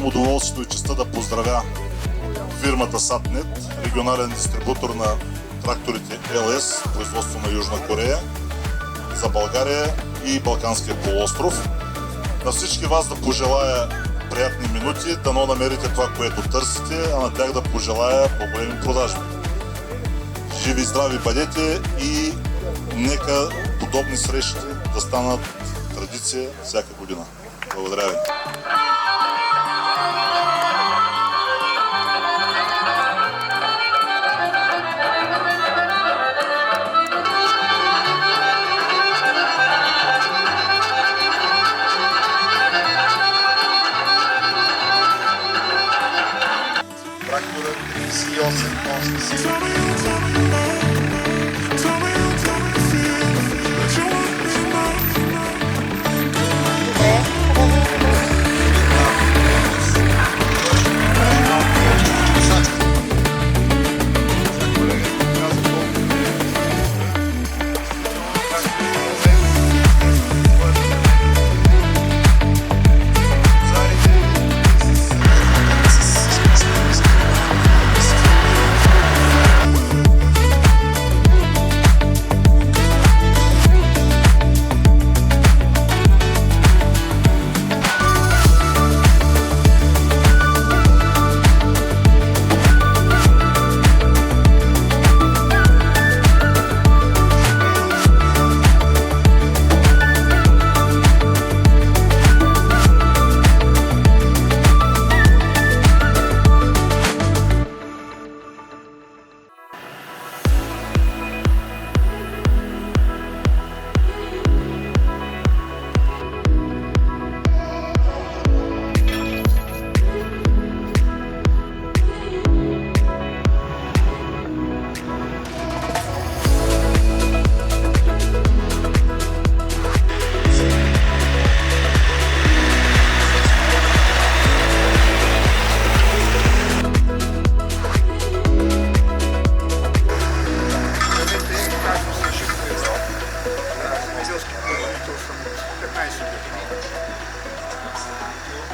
имам удоволствието и честта да поздравя фирмата Сатнет, регионален дистрибутор на тракторите ЛС, производство на Южна Корея, за България и Балканския полуостров. На всички вас да пожелая приятни минути, дано намерите това, което търсите, а на тях да пожелая по-големи продажби. Живи и здрави бъдете и нека подобни срещи да станат традиция всяка година. Благодаря ви! Трактора 38 конски сили.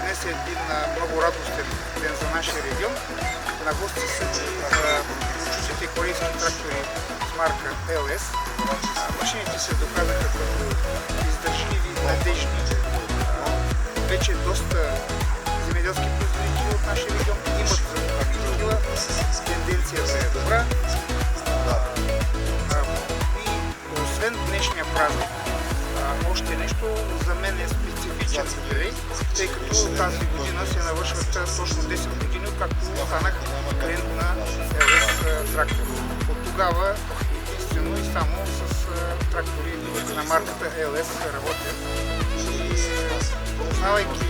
Днес е един много радостен ден за нашия регион. На гости са чуждите корейски трактори с марка ЛС. Машините се доказаха като издържливи и надежни. Вече доста земеделски производители от нашия регион имат закупени такива. Тенденцията е добра. И освен днешния празник, още нещо за мен е специфичен юбилей, тъй като тази година се навършват точно 10 години, както станах клиент на ЛС трактор. От тогава единствено и само с трактори на марката ЛС работя. И познавайки